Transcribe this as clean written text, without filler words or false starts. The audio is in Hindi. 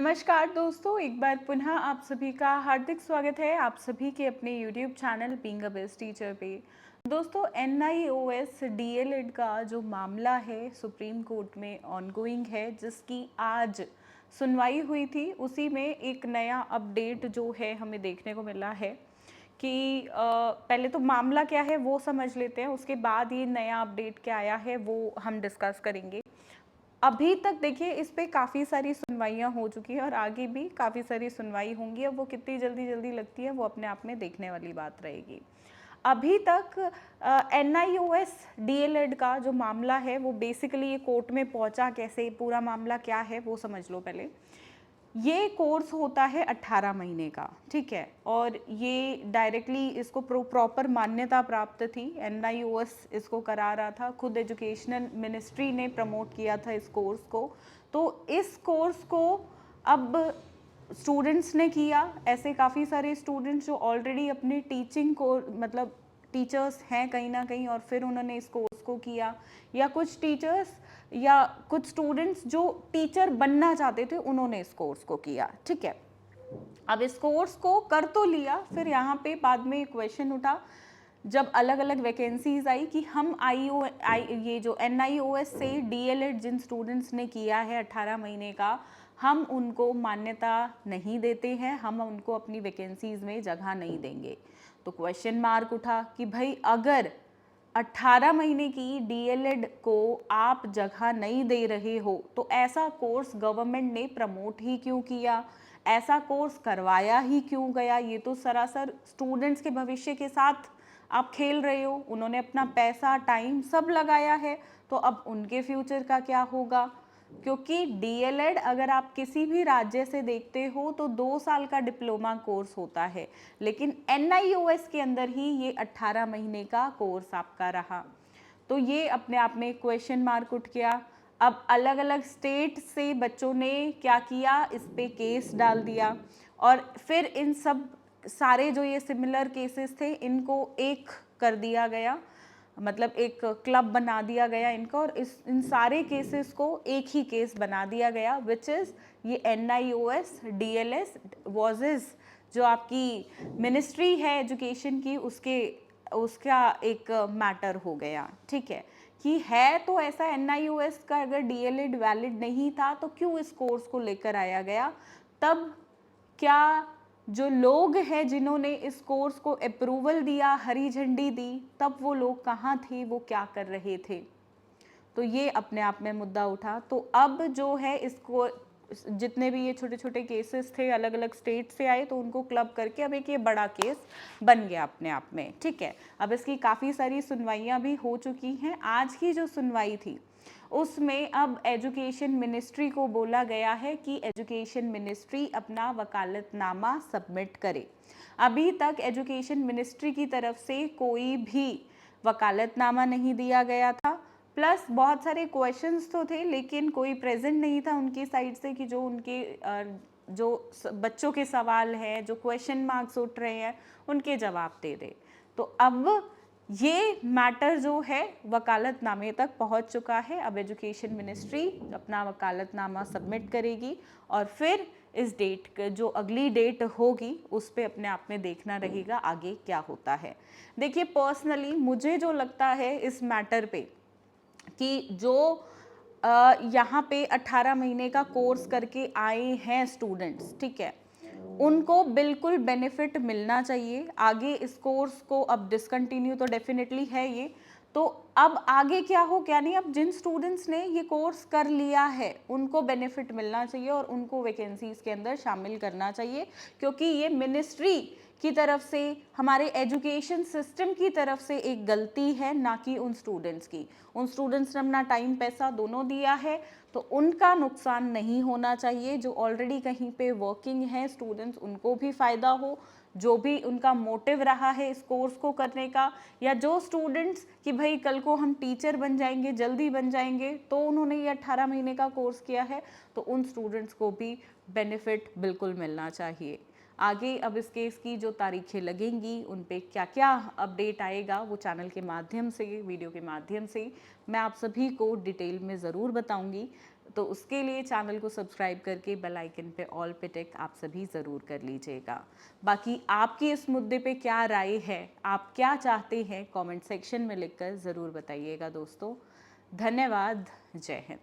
नमस्कार दोस्तों, एक बार पुनः आप सभी का हार्दिक स्वागत है आप सभी के अपने YouTube channel being a best teacher पे। दोस्तों, NIOS DLED का जो मामला है सुप्रीम कोर्ट में ऑनगोइंग है, जिसकी आज सुनवाई हुई थी, उसी में एक नया अपडेट जो है हमें देखने को मिला है कि पहले तो मामला क्या है वो समझ लेते हैं, उसके बाद ये नया अपडेट क्या आया है वो हम डिस्कस करेंगे। अभी तक देखिए इस पे काफ़ी सारी सुनवाइयाँ हो चुकी है और आगे भी काफ़ी सारी सुनवाई होंगी। अब वो कितनी जल्दी जल्दी लगती है वो अपने आप में देखने वाली बात रहेगी। अभी तक NIOS DLED का जो मामला है वो बेसिकली ये कोर्ट में पहुंचा कैसे, पूरा मामला क्या है वो समझ लो पहले। ये कोर्स होता है 18 महीने का, ठीक है, और ये डायरेक्टली इसको प्रॉपर मान्यता प्राप्त थी। NIOS इसको करा रहा था, खुद एजुकेशनल मिनिस्ट्री ने प्रमोट किया था इस कोर्स को। तो इस कोर्स को अब स्टूडेंट्स ने किया, ऐसे काफ़ी सारे स्टूडेंट्स जो ऑलरेडी अपने टीचिंग को मतलब टीचर्स हैं कहीं ना कहीं, और फिर उन्होंने इस कोर्स को किया, या कुछ टीचर्स या कुछ स्टूडेंट्स जो टीचर बनना चाहते थे उन्होंने इस कोर्स को किया, ठीक है। अब इस कोर्स को कर तो लिया, फिर यहाँ पे बाद में क्वेश्चन उठा जब अलग अलग वैकेंसीज आई कि हम ये जो NIOS से DLED जिन स्टूडेंट्स ने किया है 18 महीने का, हम उनको मान्यता नहीं देते हैं, हम उनको अपनी वैकेंसीज में जगह नहीं देंगे। तो क्वेश्चन मार्क उठा कि भाई अगर 18 महीने की DLED को आप जगह नहीं दे रहे हो तो ऐसा कोर्स गवर्नमेंट ने प्रमोट ही क्यों किया, ऐसा कोर्स करवाया ही क्यों गया। ये तो सरासर स्टूडेंट्स के भविष्य के साथ आप खेल रहे हो। उन्होंने अपना पैसा टाइम सब लगाया है, तो अब उनके फ्यूचर का क्या होगा। क्योंकि DLED अगर आप किसी भी राज्य से देखते हो तो 2 साल का डिप्लोमा कोर्स होता है, लेकिन NIOS के अंदर ही ये 18 महीने का कोर्स आपका रहा। तो ये अपने आप में क्वेश्चन मार्क उठ गया। अब अलग अलग स्टेट से बच्चों ने क्या किया, इस पे केस डाल दिया, और फिर इन सब सारे जो ये सिमिलर केसेस थे इनको एक कर दिया गया, मतलब एक क्लब बना दिया गया इनका, और इन सारे केसेस को एक ही केस बना दिया गया, विच इज़ ये NIOS DLS वॉजेस जो आपकी मिनिस्ट्री है एजुकेशन की, उसका एक मैटर हो गया, ठीक है। कि है तो ऐसा NIOS का अगर DLED वैलिड नहीं था तो क्यों इस कोर्स को लेकर आया गया, तब क्या जो लोग हैं जिन्होंने इस कोर्स को अप्रूवल दिया, हरी झंडी दी, तब वो लोग कहाँ थे, वो क्या कर रहे थे। तो ये अपने आप में मुद्दा उठा। तो अब जो है इसको जितने भी ये छोटे छोटे केसेस थे अलग अलग स्टेट से आए, तो उनको क्लब करके अब एक ये बड़ा केस बन गया अपने आप में, ठीक है। अब इसकी काफ़ी सारी सुनवाइयाँ भी हो चुकी हैं। आज की जो सुनवाई थी उसमें अब एजुकेशन मिनिस्ट्री को बोला गया है कि एजुकेशन मिनिस्ट्री अपना वकालतनामा सबमिट करे। अभी तक एजुकेशन मिनिस्ट्री की तरफ से कोई भी वकालतनामा नहीं दिया गया था, प्लस बहुत सारे क्वेश्चंस तो थे लेकिन कोई प्रेजेंट नहीं था उनकी साइड से कि जो उनके जो बच्चों के सवाल हैं, जो क्वेश्चन मार्क्स उठ रहे हैं, उनके जवाब दे दे। तो अब ये मैटर जो है वकालतनामे तक पहुंच चुका है। अब एजुकेशन मिनिस्ट्री अपना वकालतनामा सबमिट करेगी और फिर इस डेट जो अगली डेट होगी उस पर अपने आप में देखना रहेगा आगे क्या होता है। देखिए, पर्सनली मुझे जो लगता है इस मैटर पे कि जो यहाँ पे 18 महीने का कोर्स करके आए हैं स्टूडेंट्स, ठीक है, उनको बिल्कुल बेनिफिट मिलना चाहिए। आगे इस कोर्स को अब डिसकंटिन्यू तो डेफिनेटली है ये, तो अब आगे क्या हो क्या नहीं, अब जिन स्टूडेंट्स ने ये कोर्स कर लिया है उनको बेनिफिट मिलना चाहिए और उनको वैकेंसीज के अंदर शामिल करना चाहिए, क्योंकि ये मिनिस्ट्री की तरफ से, हमारे एजुकेशन सिस्टम की तरफ से एक गलती है, ना कि उन स्टूडेंट्स की। उन स्टूडेंट्स ने अपना टाइम पैसा दोनों दिया है, तो उनका नुकसान नहीं होना चाहिए। जो ऑलरेडी कहीं पे वर्किंग है स्टूडेंट्स, उनको भी फ़ायदा हो, जो भी उनका मोटिव रहा है इस कोर्स को करने का, या जो स्टूडेंट्स कि भाई कल को हम टीचर बन जाएंगे, जल्दी बन जाएंगे, तो उन्होंने ये 18 महीने का कोर्स किया है, तो उन स्टूडेंट्स को भी बेनिफिट बिल्कुल मिलना चाहिए। आगे अब इस केस की जो तारीखें लगेंगी, उन पे क्या क्या अपडेट आएगा, वो चैनल के माध्यम से, वीडियो के माध्यम से मैं आप सभी को डिटेल में ज़रूर बताऊंगी। तो उसके लिए चैनल को सब्सक्राइब करके बेल आइकन पे ऑल पे टिक आप सभी ज़रूर कर लीजिएगा। बाकी आपकी इस मुद्दे पे क्या राय है, आप क्या चाहते हैं, कमेंट सेक्शन में लिखकर ज़रूर बताइएगा दोस्तों। धन्यवाद। जय हिंद।